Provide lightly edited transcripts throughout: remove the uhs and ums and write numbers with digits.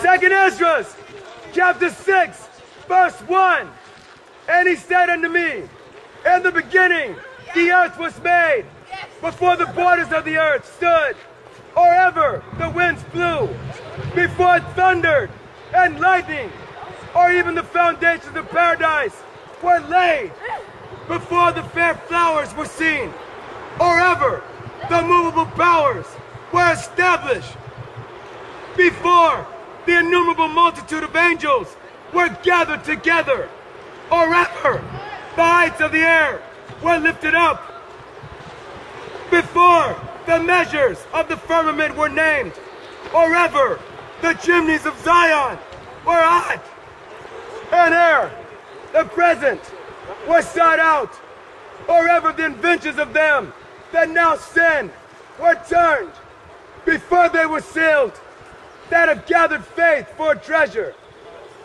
Second Esdras, chapter 6, verse 1. And he said unto me, in the beginning the earth was made, before the borders of the earth stood, or ever the winds blew, before it thundered and lightning, or even the foundations of paradise were laid, before the fair flowers were seen, or ever the movable powers were established, before the innumerable multitude of angels were gathered together, or ever the heights of the air were lifted up, before the measures of the firmament were named, or ever the chimneys of Zion were hot, and ere the present was sought out, or ever the inventions of them that now sin were turned, before they were sealed, that have gathered faith for a treasure.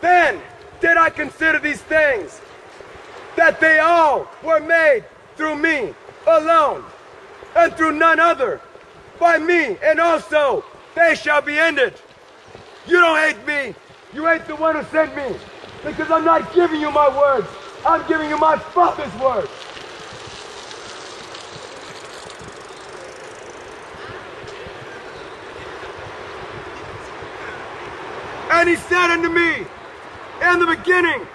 Then did I consider these things, that they all were made through me alone, and through none other. By me, and also they shall be ended. You don't hate me, you hate the one who sent me, because I'm not giving you my words, I'm giving you my Father's words. And he said unto me, in the beginning,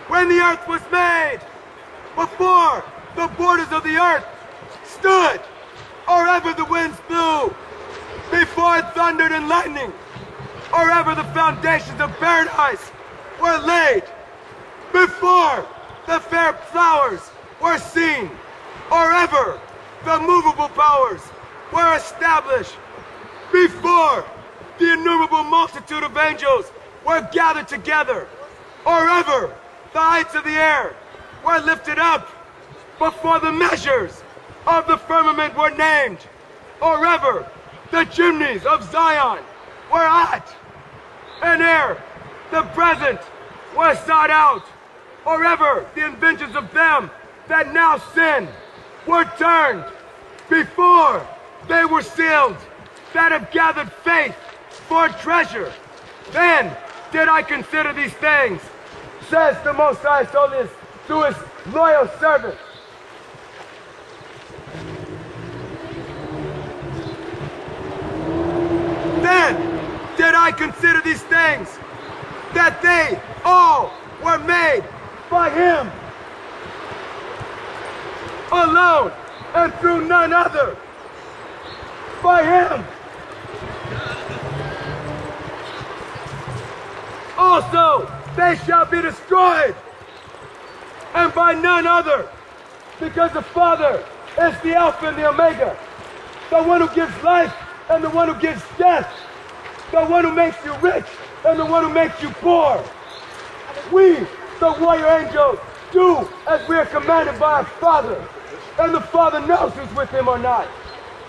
when the earth was made, before the borders of the earth stood, or ever the winds blew, before it thundered and lightning, or ever the foundations of paradise were laid, before the fair flowers were seen, or ever the movable powers were established, before the innumerable multitude of angels were gathered together, or ever the heights of the air were lifted up, before the measures of the firmament were named, or ever the chimneys of Zion were hot, and ere the present was sought out, or ever the inventions of them that now sin were turned, before they were sealed, that have gathered faith for treasure. Then did I consider these things, says the Most High Solis to his loyal servant. Then did I consider these things, that they all were made by him alone, and through none other. By him also they shall be destroyed, and by none other, because the Father is the Alpha and the Omega, the one who gives life and the one who gives death, the one who makes you rich and the one who makes you poor. We, the warrior angels, do as we are commanded by our Father, and the Father knows who's with him or not.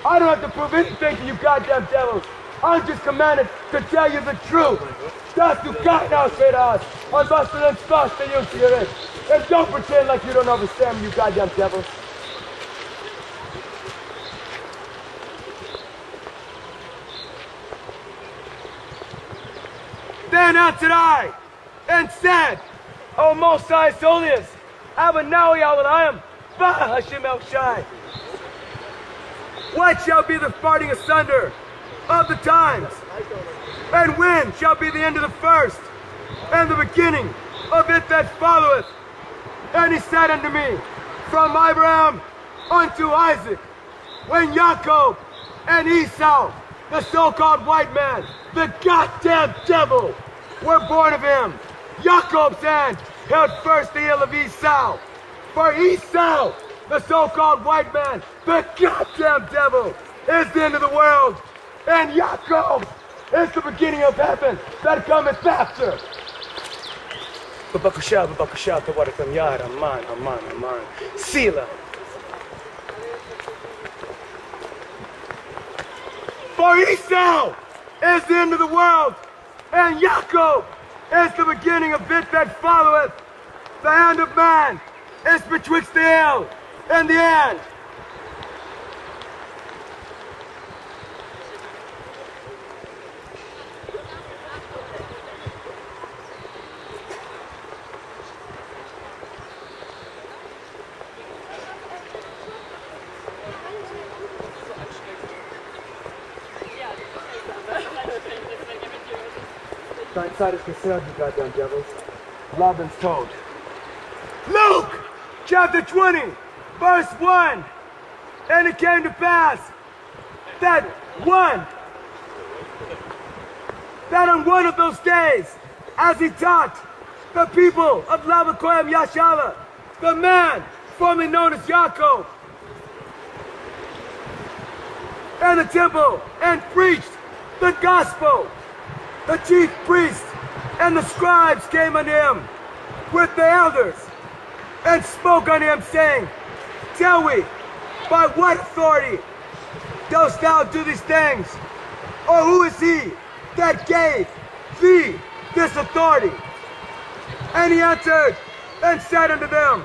I don't have to prove anything to you goddamn devils. I'm just commanded to tell you the truth. Das du kein Ausrede hast, und was du denn sagst, der Jungs hier ist. And don't pretend like you don't understand me, you goddamn devils. Then answered I, and said, O Most High Solius, Abanawi Al-Alayim, Bah Hashem El-Shai. What shall be the parting asunder of the times? And when shall be the end of the first, and the beginning of it that followeth? And he said unto me, from Abraham unto Isaac, when Jacob and Esau, the so-called white man, the goddamn devil, were born of him, Jacob's hand held first the heel of Esau. For Esau, the so-called white man, the goddamn devil, is the end of the world, and Jacob is the beginning of heaven that cometh after. Babakasha, Tabaratam Yar, Aman, Sila. For Esau is the end of the world, and Jacob is the beginning of it that followeth. The hand of man is betwixt the hill and the end. Dein Zeit ist geserved, you goddamn devils. Laban's told. Luke, chapter 20, verse 1. And it came to pass that on one of those days, as he taught the people of Lavakoyam Yashala, the man formerly known as Yaakov, and the temple, and preached the gospel, the chief priests and the scribes came unto him with the elders, and spoke unto him, saying, Tell we, by what authority dost thou do these things? Or who is he that gave thee this authority? And he answered and said unto them,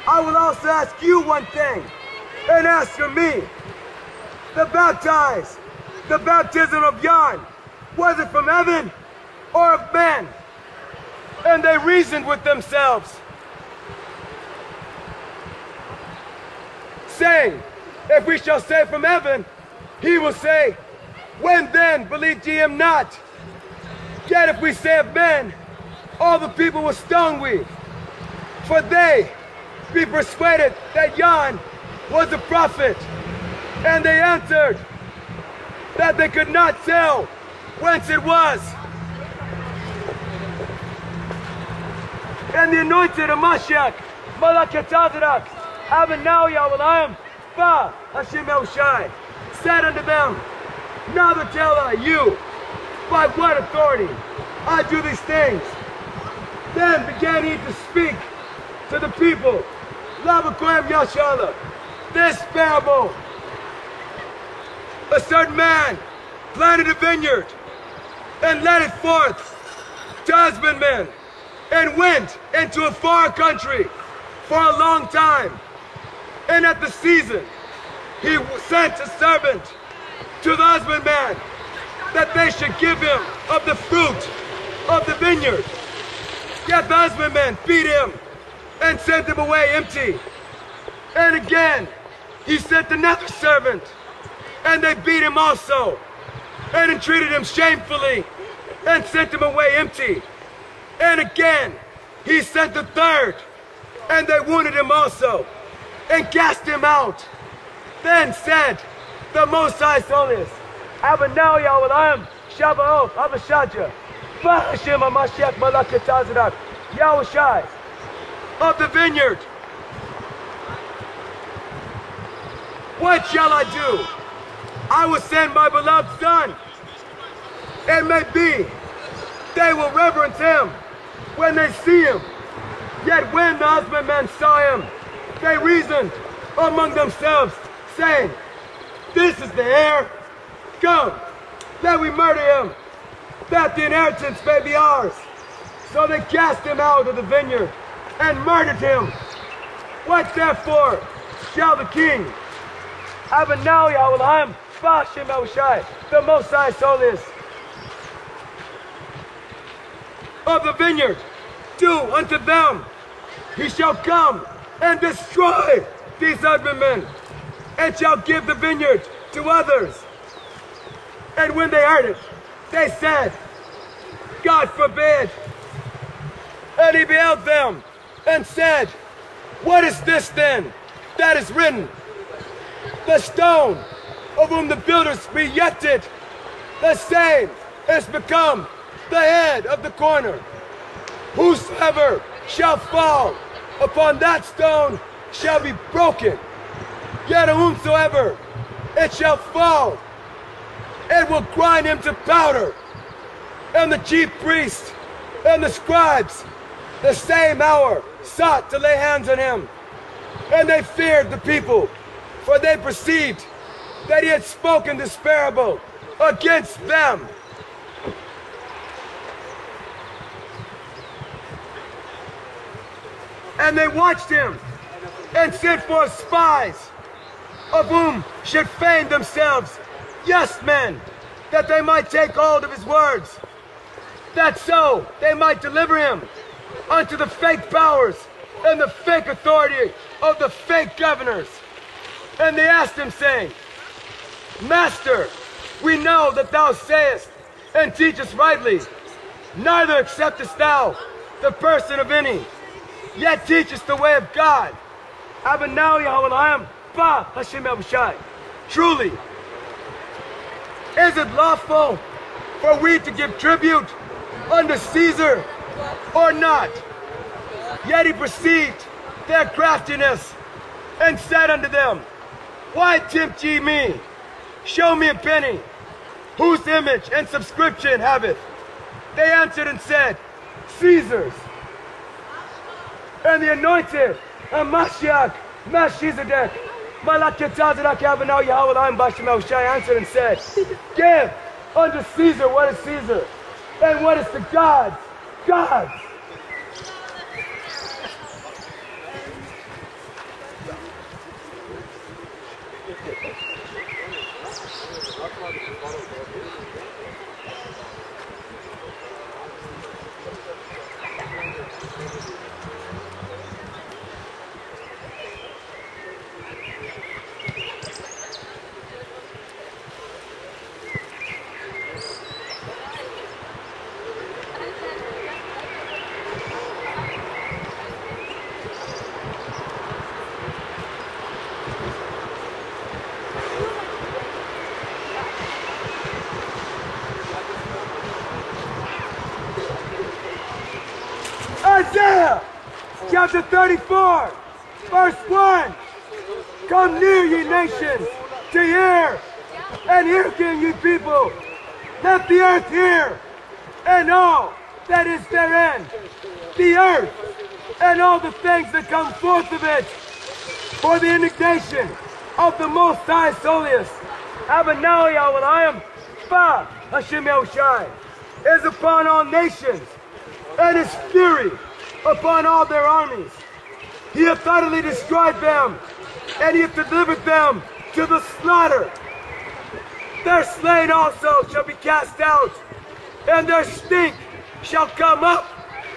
I will also ask you one thing, and ask of me. The baptism of YOHN, was it from heaven or of men? And they reasoned with themselves, saying, If we shall say from heaven, he will say, When then believed ye him not? Yet if we say of men, all the people will stone we. For they be persuaded that YOHN was a prophet. And they answered that they could not tell whence it was. And the anointed of Mashiach, Malakatazarak, Abinah Yahweh, Ba Hashem Elshai, said unto them, Neither tell I you by what authority I do these things. Then began he to speak to the people, Lavakoyam Yashala, this parable. A certain man planted a vineyard and led it forth to husbandmen, and went into a far country for a long time. And at the season, he sent a servant to the husbandman that they should give him of the fruit of the vineyard. Yet the husbandman beat him and sent him away empty. And again, he sent another servant, and they beat him also, and entreated him shamefully, and sent him away empty. And again, he sent the third, and they wounded him also, and cast him out. Then said the Most High Solis, Abinah Yahweh, Shabbaoth, Abashaja, Bahashem HaMashiach Malakatazadak, Yahushai, of the vineyard. What shall I do? I will send my beloved son. It may be they will reverence him when they see him. Yet when the husbandmen saw him, they reasoned among themselves, saying, This is the heir. Come, let we murder him, that the inheritance may be ours. So they cast him out of the vineyard and murdered him. What therefore shall the king, Abinah Yahweh, Bashem Elshai, the Most High Solis, of the vineyard, do unto them? He shall come and destroy these husbandmen, and shall give the vineyard to others. And when they heard it, they said, God forbid. And he beheld them and said, What is this then that is written? The stone of whom the builders rejected, the same is become the head of the corner. Whosoever shall fall upon that stone shall be broken. Yet whomsoever it shall fall, it will grind him to powder. And the chief priests and the scribes the same hour sought to lay hands on him. And they feared the people, for they perceived that he had spoken this parable against them. And they watched him and sent forth spies, of whom should feign themselves yes men, that they might take hold of his words, that so they might deliver him unto the fake powers and the fake authority of the fake governors. And they asked him, saying, Master, we know that thou sayest and teachest rightly, neither acceptest thou the person of any, yet teachest the way of God. Abinau Yahweh Ba Hashem Yahushai. Truly, is it lawful for we to give tribute unto Caesar or not? Yet he perceived their craftiness and said unto them, Why tempt ye me? Show me a penny, whose image and subscription haveth. They answered and said, Caesar's. And the anointed Mashiach, Melchizedek, Malaketazedek Abinau Yahweh Bashem Yahushai answered and said, Give unto Caesar what is Caesar, and what is to God's, God's. Isaiah chapter 34, verse 1. Come near, ye nations, to hear, and hearken, ye people. Let the earth hear, and all that is therein. The earth, and all the things that come forth of it. For the indignation of the Most High Solius, Abinau Yahweh Ba Hashem Yahushai, is upon all nations, and his fury upon all their armies. He hath utterly destroyed them, and he hath delivered them to the slaughter. Their slain also shall be cast out, and their stink shall come up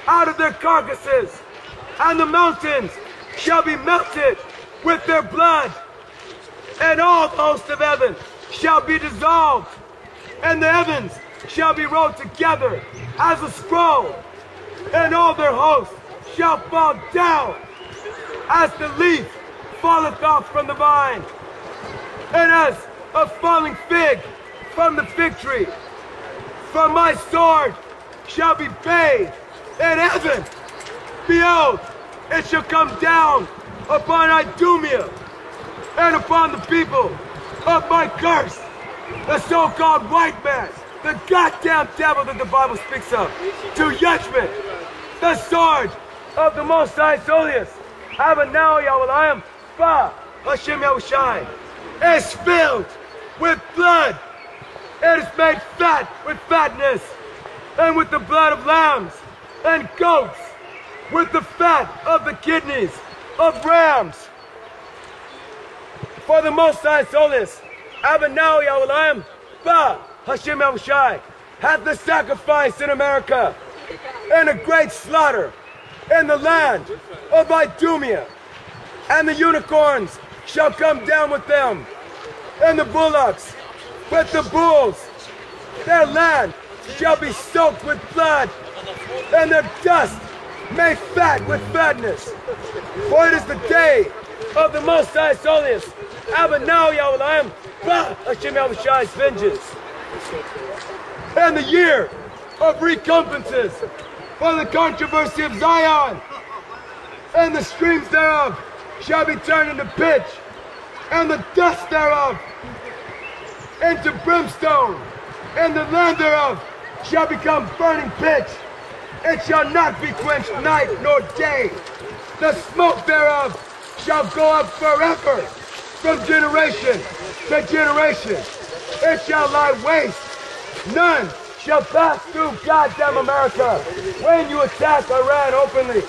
out of their carcasses, and the mountains shall be melted with their blood, and all the host of heaven shall be dissolved, and the heavens shall be rolled together as a scroll, and all their hosts shall fall down as the leaf falleth off from the vine, and as a falling fig from the fig tree. For my sword shall be bathed in heaven. Behold, it shall come down upon Idumea and upon the people of my curse, the so-called white man, the goddamn devil that the Bible speaks of, to judgment. The sword of the Most High Solius, Abinau Yahweh Ba Hashem Yahushai, is filled with blood. It is made fat with fatness, and with the blood of lambs and goats, with the fat of the kidneys of rams. For the Most High Solius, Abinau Yahweh Ba Hashem Yahushai, hath the sacrifice in America, and a great slaughter in the land of Idumea, and the unicorns shall come down with them, and the bullocks with the bulls. Their land shall be soaked with blood, and their dust made fat with fatness. For it is the day of the Most High Solius, Abinau Yahweh Ba Hashem Yahushai's vengeance, and the year of recompenses for the controversy of Zion, and the streams thereof shall be turned into pitch, and the dust thereof into brimstone, and the land thereof shall become burning pitch. It shall not be quenched night nor day. The smoke thereof shall go up forever, from generation to generation. It shall lie waste. None shall pass through goddamn America when you attack Iran openly.